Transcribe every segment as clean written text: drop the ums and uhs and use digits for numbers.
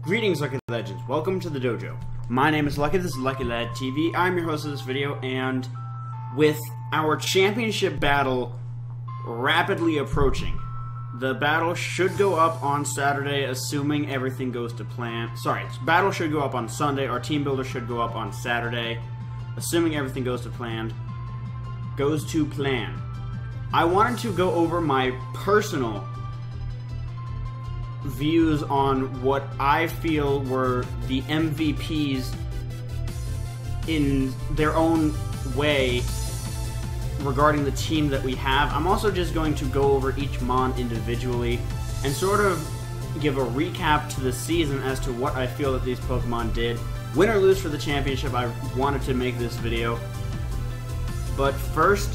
Greetings, Lucky Legends. Welcome to the dojo. My name is Lucky. This is Lucky Lad TV. I'm your host of this video, and with our championship battle rapidly approaching, the battle should go up on Saturday, assuming everything goes to plan. Sorry, battle should go up on Sunday. Our team builder should go up on Saturday, assuming everything goes to plan. I wanted to go over my personal views on what I feel were the MVPs in their own way regarding the team that we have. I'm also just going to go over each Mon individually and sort of give a recap to the season as to what I feel that these Pokemon did. Win or lose for the championship, I wanted to make this video. But first,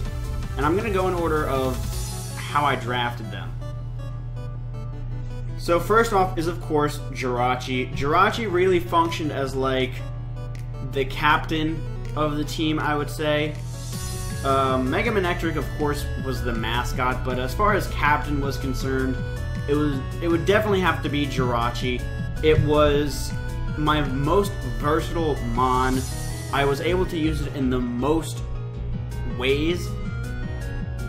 and I'm going to go in order of how I drafted them. So first off is, of course, Jirachi. Jirachi really functioned as, like, the captain of the team, I would say. Mega Manectric, of course, was the mascot, but as far as captain was concerned, it would definitely have to be Jirachi. It was my most versatile Mon. I was able to use it in the most ways.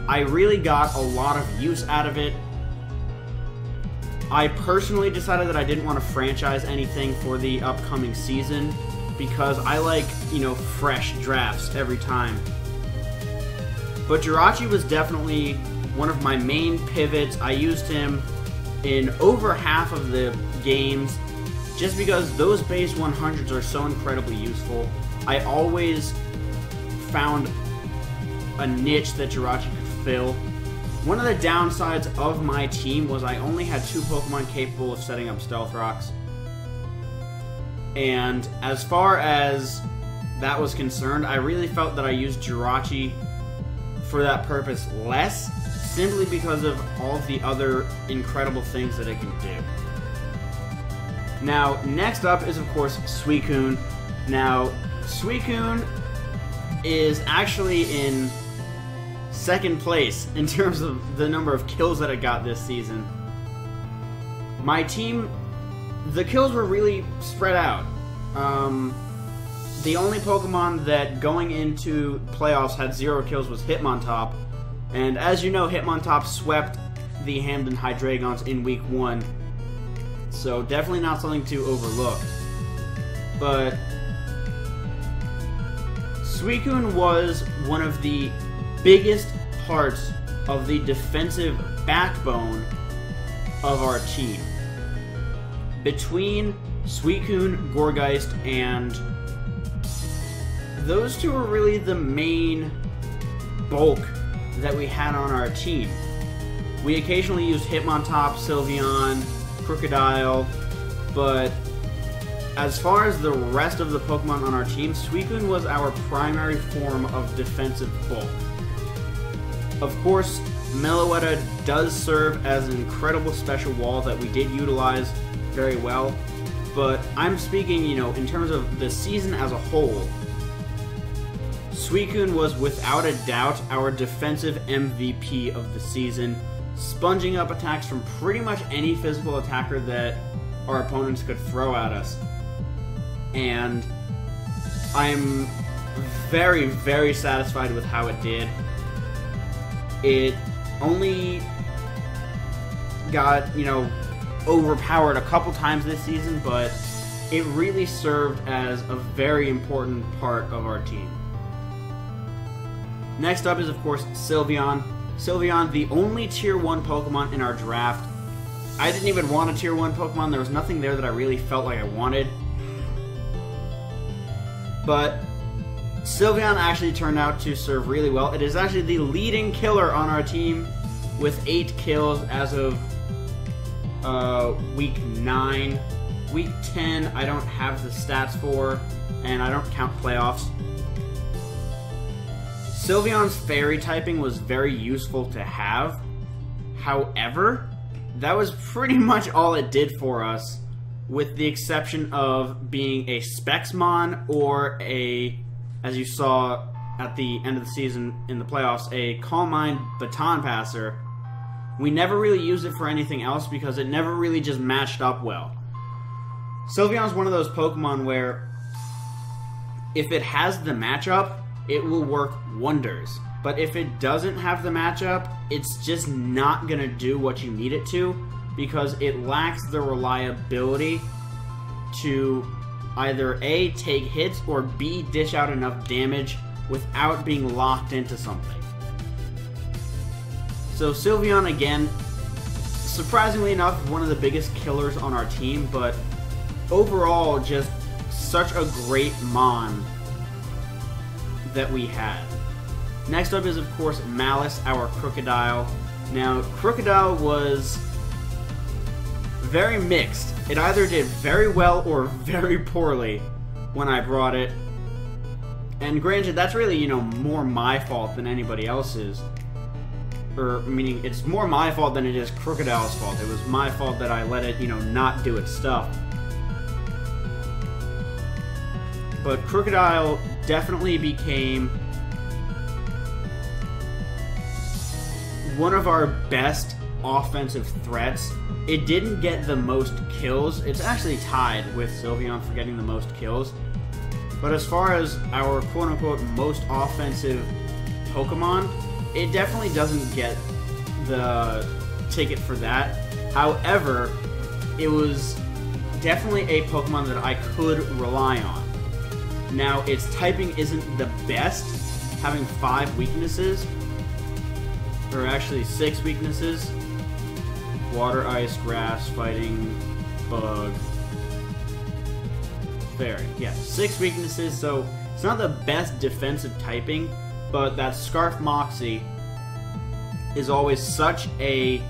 I really got a lot of use out of it. I personally decided that I didn't want to franchise anything for the upcoming season because I like, fresh drafts every time. But Jirachi was definitely one of my main pivots. I used him in over half of the games just because those base 100s are so incredibly useful. I always found a niche that Jirachi could fill. One of the downsides of my team was I only had 2 Pokemon capable of setting up Stealth Rocks. And as far as that was concerned, I really felt that I used Jirachi for that purpose less, simply because of all of the other incredible things that it can do. Now, next up is, of course, Suicune. Now, Suicune is actually in second place in terms of the number of kills that it got this season. My team, the kills were really spread out. The only Pokemon that going into playoffs had 0 kills was Hitmontop, and as you know, Hitmontop swept the Hamden Hydreigons in Week 1, so definitely not something to overlook. But Suicune was one of the biggest parts of the defensive backbone of our team. Between Suicune, Gourgeist, and those two were really the main bulk that we had on our team. We occasionally used Hitmontop, Sylveon, Crocodile, but as far as the rest of the Pokemon on our team, Suicune was our primary form of defensive bulk. Of course, Meloetta does serve as an incredible special wall that we did utilize very well, but I'm speaking, in terms of the season as a whole, Suicune was without a doubt our defensive MVP of the season, sponging up attacks from pretty much any physical attacker that our opponents could throw at us. And I'm very, very satisfied with how it did. It only got, overpowered a couple times this season, but it really served as a very important part of our team. Next up is, of course, Sylveon. Sylveon, the only Tier 1 Pokemon in our draft. I didn't even want a Tier 1 Pokemon. There was nothing there that I really felt like I wanted. But Sylveon actually turned out to serve really well. It is actually the leading killer on our team with 8 kills as of Week 9. Week 10, I don't have the stats for, and I don't count playoffs. Sylveon's Fairy typing was very useful to have. However, that was pretty much all it did for us, with the exception of being a Spexmon or as you saw at the end of the season in the playoffs, a Calm Mind Baton Passer. We never really used it for anything else because it never really just matched up well. Sylveon's one of those Pokemon where if it has the matchup, it will work wonders. But if it doesn't have the matchup, it's just not going to do what you need it to, because it lacks the reliability to either A, take hits, or B, dish out enough damage without being locked into something. So Sylveon, again, surprisingly enough, one of the biggest killers on our team, but overall just such a great Mon that we had. Next up is, of course, Malice, our Crocodile. Now, Crocodile was very mixed. It either did very well or very poorly when I brought it. And granted, that's really, you know, more my fault than anybody else's. Or, meaning, it's more my fault than it is Crocodile's fault. It was my fault that I let it, you know, not do its stuff. But Crocodile definitely became one of our best offensive threats. It didn't get the most kills. It's actually tied with Sylveon for getting the most kills. But as far as our quote-unquote most offensive Pokemon, it definitely doesn't get the ticket for that. However, it was definitely a Pokemon that I could rely on. Now, its typing isn't the best, having 5 weaknesses, or actually 6 weaknesses. Water, ice, grass, fighting, bug, fairy. Yeah, 6 weaknesses, so it's not the best defensive typing, but that Scarf Moxie is always such a...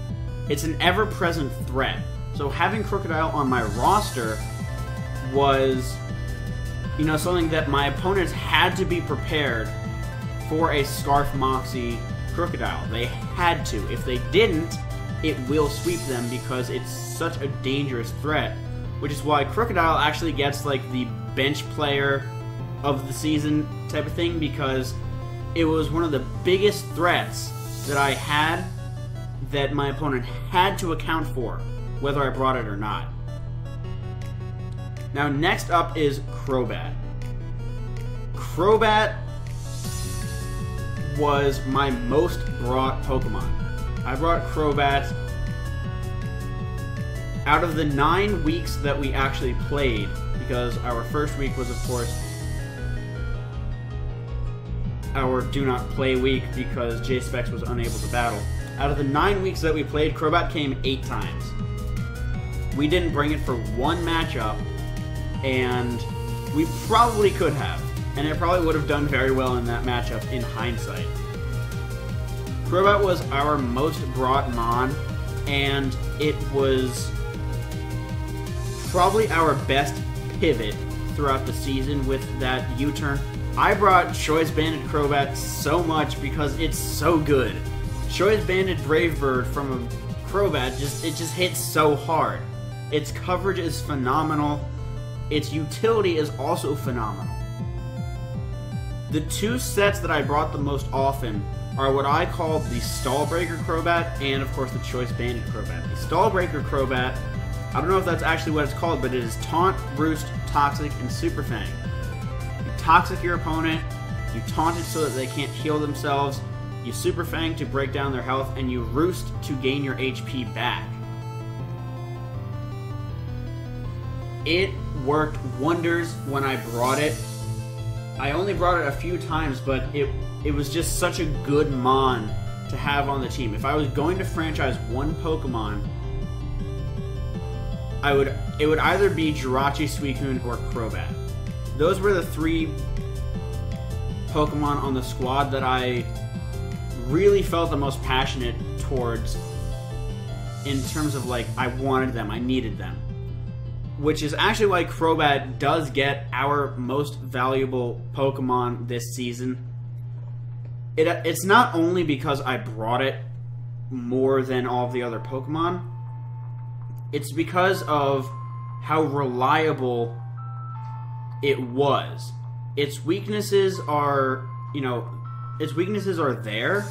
it's an ever-present threat. So having Crocodile on my roster was, you know, something that my opponents had to be prepared for a Scarf Moxie Crocodile. They had to. If they didn't, it will sweep them because it's such a dangerous threat. Which is why Crocodile actually gets like the bench player of the season type of thing, because it was one of the biggest threats that I had that my opponent had to account for, whether I brought it or not. Now next up is Crobat. Crobat was my most brought Pokemon. I brought Crobat out of the 9 weeks that we actually played, because our first week was, of course, our do not play week because J-Specs was unable to battle. Out of the 9 weeks that we played, Crobat came 8 times. We didn't bring it for 1 matchup, and we probably could have, and it probably would have done very well in that matchup in hindsight. Crobat was our most brought Mon, and it was probably our best pivot throughout the season with that U-turn. I brought Choice Banded Crobat so much because it's so good. Choice Banded Brave Bird from a Crobat, it just hits so hard. Its coverage is phenomenal. Its utility is also phenomenal. The 2 sets that I brought the most often are what I call the Stall Breaker Crobat and, of course, the Choice Banded Crobat. The Stall Breaker Crobat, I don't know if that's actually what it's called, but it is Taunt, Roost, Toxic, and Super Fang. You Toxic your opponent, you Taunt it so that they can't heal themselves, you Super Fang to break down their health, and you Roost to gain your HP back. It worked wonders when I brought it. I only brought it a few times, but it was just such a good Mon to have on the team. If I was going to franchise one Pokemon, it would either be Jirachi, Suicune, or Crobat. Those were the 3 Pokemon on the squad that I really felt the most passionate towards in terms of, like, I wanted them, I needed them. Which is actually why Crobat does get our most valuable Pokemon this season. It's not only because I brought it more than all of the other Pokemon. It's because of how reliable it was. Its weaknesses are, there,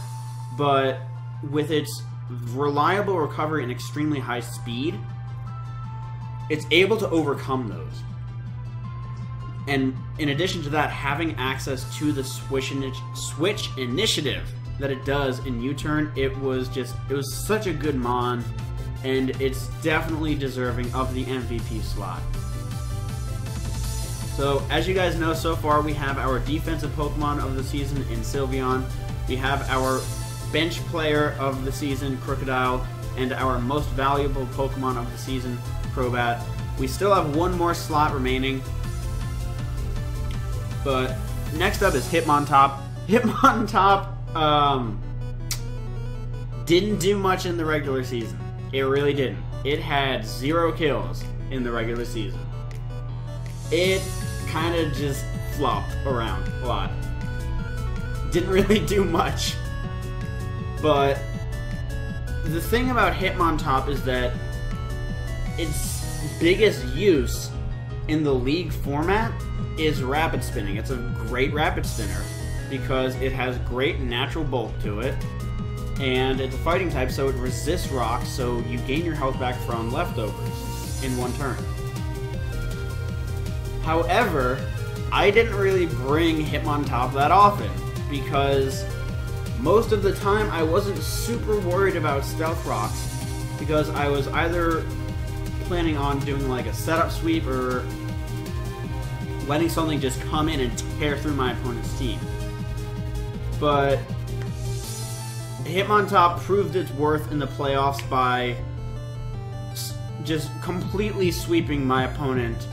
but with its reliable recovery and extremely high speed, it's able to overcome those. And in addition to that, having access to the switch initiative that it does in U-turn, it was such a good mon, and it's definitely deserving of the MVP slot. So, as you guys know, so far we have our defensive Pokemon of the season in Sylveon, we have our bench player of the season, Crocodile, and our most valuable Pokemon of the season, Crobat. We still have one more slot remaining, but next up is Hitmontop. Hitmontop didn't do much in the regular season. It really didn't. It had 0 kills in the regular season. It kind of just flopped around a lot. Didn't really do much. But the thing about Hitmontop is that its biggest use in the league format is rapid spinning. It's a great rapid spinner because it has great natural bulk to it, and it's a fighting type, so it resists rocks, so you gain your health back from leftovers in one turn. However, I didn't really bring Hitmontop that often because most of the time I wasn't super worried about Stealth Rocks because I was either planning on doing like a setup sweep or letting something just come in and tear through my opponent's team. But Hitmontop proved its worth in the playoffs by just completely sweeping my opponent,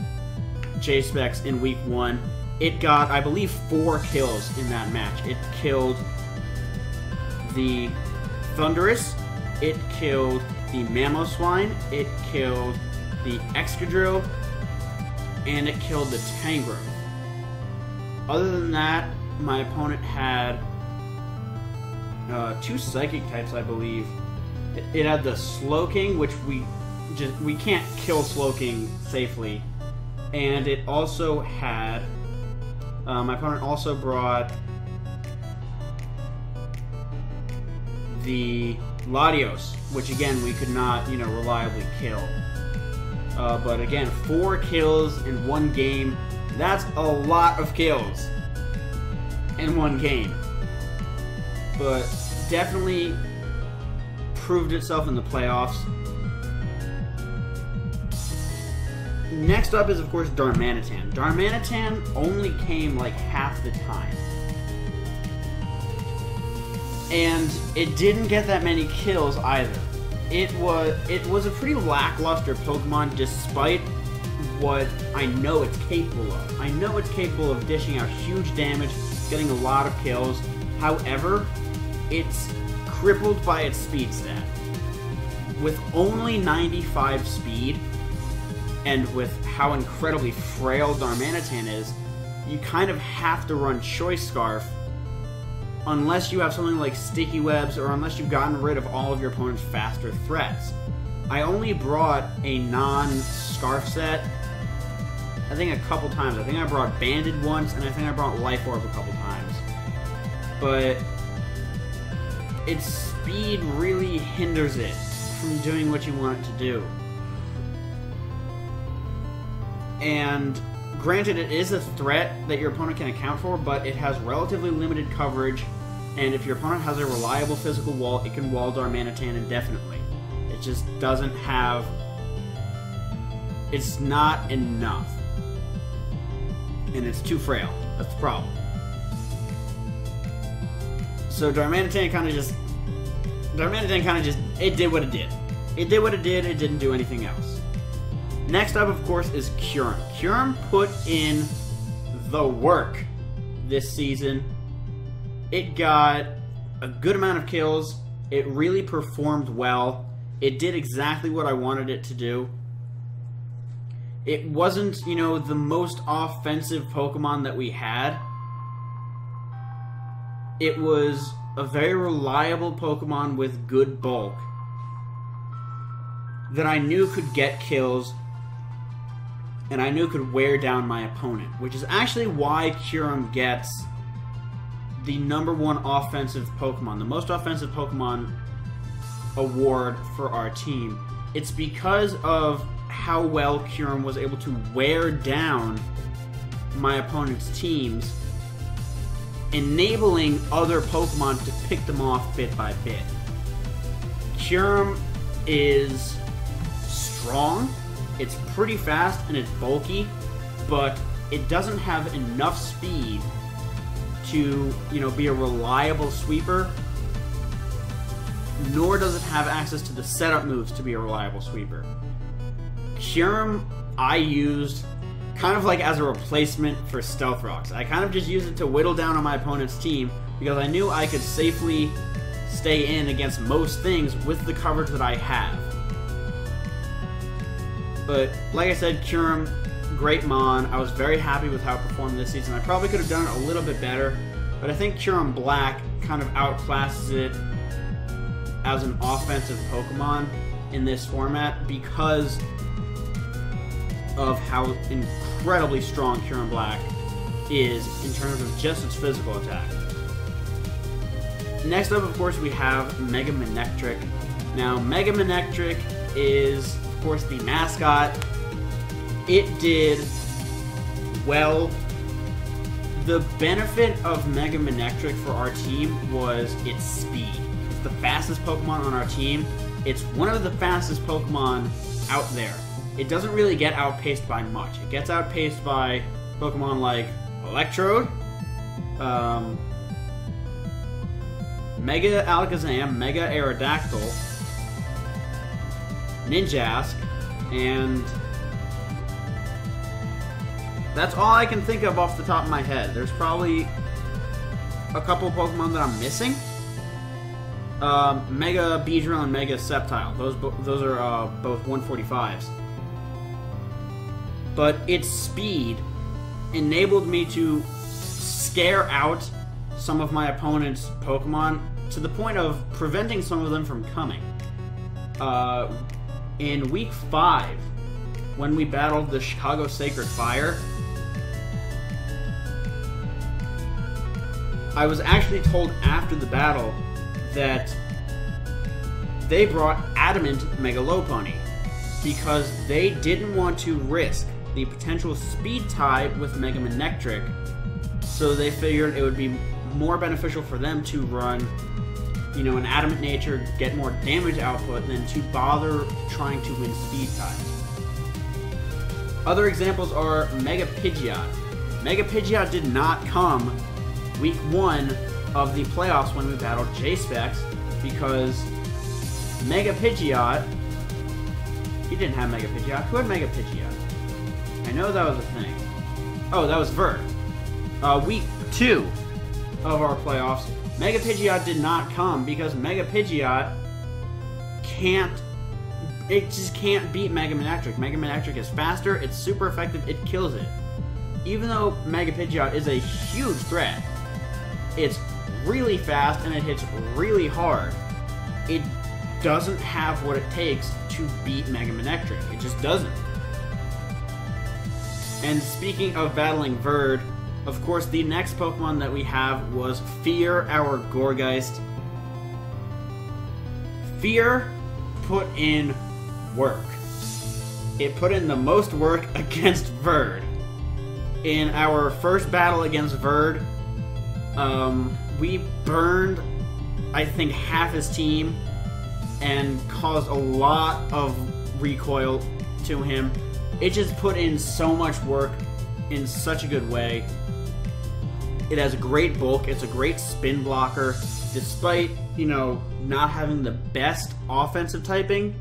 J-Specs, in Week 1. It got, I believe, 4 kills in that match. It killed the Thundurus, it killed the Mamoswine, it killed the Excadrill, and it killed the Tangrowth. Other than that, my opponent had 2 Psychic types, I believe. It had the Slowking, which we can't kill Slowking safely, and it also had my opponent also brought the Latios, which again we could not, reliably kill. But again, 4 kills in one game, that's a lot of kills in one game. But definitely proved itself in the playoffs. Next up is, of course, Darmanitan. Darmanitan only came like half the time. And it didn't get that many kills either. It was a pretty lackluster Pokemon despite what I know it's capable of. I know it's capable of dishing out huge damage, getting a lot of kills. However, it's crippled by its speed stat. With only 95 speed, and with how incredibly frail Darmanitan is, you kind of have to run Choice Scarf unless you have something like Sticky Webs or unless you've gotten rid of all of your opponent's faster threats. I only brought a non-Scarf set, I think a couple times. I think I brought Banded once, and I think I brought Life Orb a couple times. But its speed really hinders it from doing what you want it to do. And granted, it is a threat that your opponent can account for, but it has relatively limited coverage, and if your opponent has a reliable physical wall, it can wall Darmanitan indefinitely. It just doesn't have... It's not enough. And it's too frail. That's the problem. So Darmanitan kind of just... It did what it did. It did what it did, it didn't do anything else. Next up, of course, is Kyurem. Kyurem put in the work this season. It got a good amount of kills. It really performed well. It did exactly what I wanted it to do. It wasn't, the most offensive Pokemon that we had. It was a very reliable Pokemon with good bulk that I knew could get kills and I knew could wear down my opponent, which is actually why Kyurem gets the #1 offensive Pokemon, the most offensive Pokemon award for our team. It's because of how well Kyurem was able to wear down my opponent's teams, enabling other Pokemon to pick them off bit by bit. Kyurem is strong, it's pretty fast, and it's bulky, but it doesn't have enough speed to, be a reliable sweeper, nor does it have access to the setup moves to be a reliable sweeper. Kyurem I used kind of like as a replacement for Stealth Rocks. I kind of just used it to whittle down on my opponent's team because I knew I could safely stay in against most things with the coverage that I have. But like I said, Kyurem, great Mon. I was very happy with how it performed this season. I probably could have done it a little bit better, but I think Kyurem Black kind of outclasses it as an offensive Pokemon in this format because of how incredibly strong Kyurem Black is in terms of just its physical attack. Next up, of course, we have Mega Manectric. Now, Mega Manectric is, of course, the mascot. It did well. The benefit of Mega Manectric for our team was its speed. It's the fastest Pokemon on our team. It's one of the fastest Pokemon out there. It doesn't really get outpaced by much. It gets outpaced by Pokemon like Electrode, Mega Alakazam, Mega Aerodactyl, Ninjask, and that's all I can think of off the top of my head. There's probably a couple Pokemon that I'm missing. Mega Beedrill and Mega Sceptile. Those are both 145s. But its speed enabled me to scare out some of my opponent's Pokemon to the point of preventing some of them from coming. In Week 5, when we battled the Chicago Sacred Fire, I was actually told after the battle that they brought Adamant Mega Lopunny because they didn't want to risk the potential speed tie with Mega Manectric, so they figured it would be more beneficial for them to run, an Adamant Nature, get more damage output, than to bother trying to win speed ties. Other examples are Mega Pidgeot. Mega Pidgeot did not come Week 1 of the playoffs when we battled J-Specs because Mega Pidgeot... He didn't have Mega Pidgeot. Who had Mega Pidgeot? I know that was a thing. Oh, that was Vert. Week 2 of our playoffs, Mega Pidgeot did not come because Mega Pidgeot just can't beat Mega Manectric. Mega Manectric is faster, it's super effective, it kills it. Even though Mega Pidgeot is a huge threat, it's really fast and it hits really hard. It doesn't have what it takes to beat Mega Manectric. It just doesn't. And speaking of battling Verd, of course, the next Pokemon that we have was Fear, our Gourgeist. Fear put in work. It put in the most work against Verd. In our first battle against Verd, we burned, I think, half his team and caused a lot of recoil to him. It just put in so much work in such a good way. It has great bulk, it's a great spin blocker. Despite, not having the best offensive typing,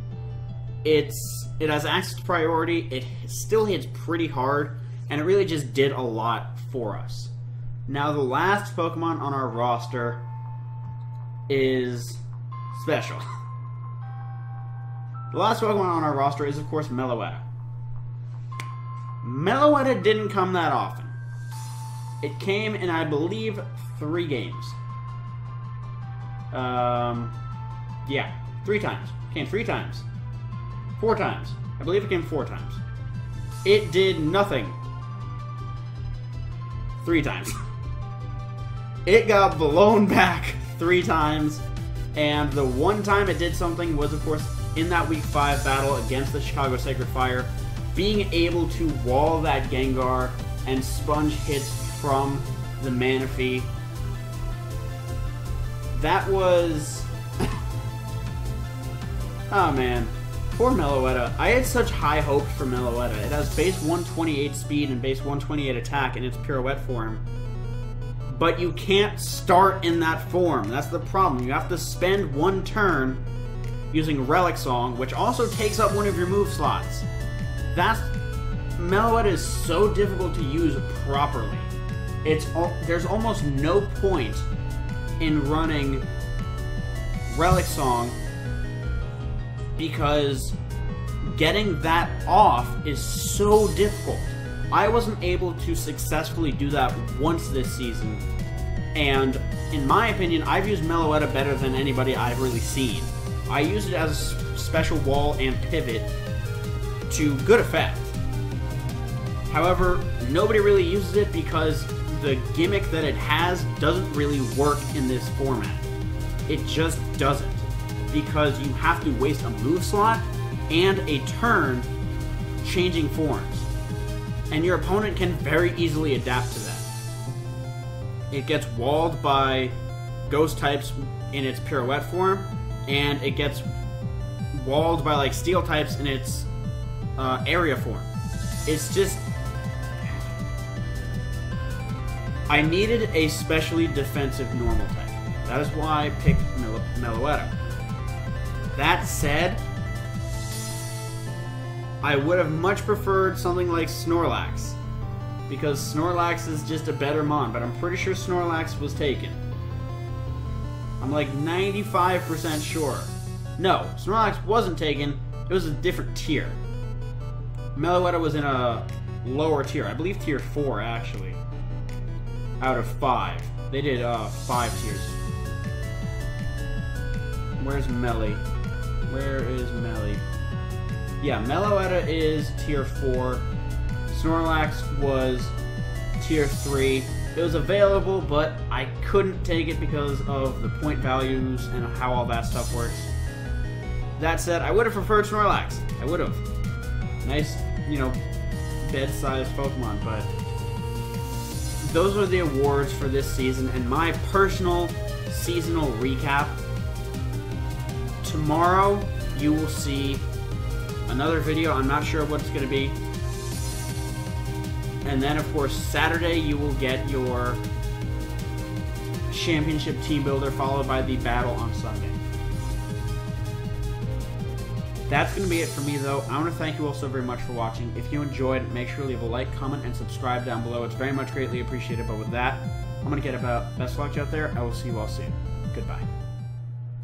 it has access to priority, it still hits pretty hard, and it really just did a lot for us. Now the last Pokemon on our roster is special. The last Pokemon on our roster is, of course, Meloetta. Meloetta didn't come that often. It came in, I believe, 3 games. Yeah, 3 times. It came 3 times. 4 times. I believe it came 4 times. It did nothing 3 times. It got blown back 3 times, and the one time it did something was, of course, in that Week 5 battle against the Chicago Sacred Fire, being able to wall that Gengar and sponge hits from the Manaphy, that was... oh man, poor Meloetta. I had such high hopes for Meloetta. It has base 128 speed and base 128 attack in its Pirouette form. But you can't start in that form. That's the problem. You have to spend one turn using Relic Song, which also takes up one of your move slots. Meloetta is so difficult to use properly. There's almost no point in running Relic Song because getting that off is so difficult. I wasn't able to successfully do that once this season, and in my opinion, I've used Meloetta better than anybody I've really seen. I used it as a special wall and pivot to good effect. However, nobody really uses it because the gimmick that it has doesn't really work in this format. It just doesn't, because you have to waste a move slot and a turn changing forms. And your opponent can very easily adapt to that. It gets walled by ghost types in its Pirouette form, and it gets walled by like steel types in its area form. It's just... I needed a specially defensive normal type. That is why I picked Meloetta. That said, I would have much preferred something like Snorlax, because Snorlax is just a better mon, but I'm pretty sure Snorlax was taken. I'm like 95% sure. No, Snorlax wasn't taken. It was a different tier. Meloetta was in a lower tier. I believe tier 4, actually. Out of 5. They did 5 tiers. Where's Melly? Where is Melly? Yeah, Meloetta is tier 4. Snorlax was tier 3. It was available, but I couldn't take it because of the point values and how all that stuff works. That said, I would have preferred Snorlax. I would have. Nice, you know, bed-sized Pokemon, but those are the awards for this season and my personal seasonal recap. Tomorrow, you will see another video. I'm not sure what it's going to be. And then, of course, Saturday, you will get your championship team builder, followed by the battle on Sunday. That's going to be it for me, though. I want to thank you all so very much for watching. If you enjoyed, make sure to leave a like, comment, and subscribe down below. It's very much greatly appreciated. But with that, I'm going to get about best of luck out there. I will see you all soon. Goodbye.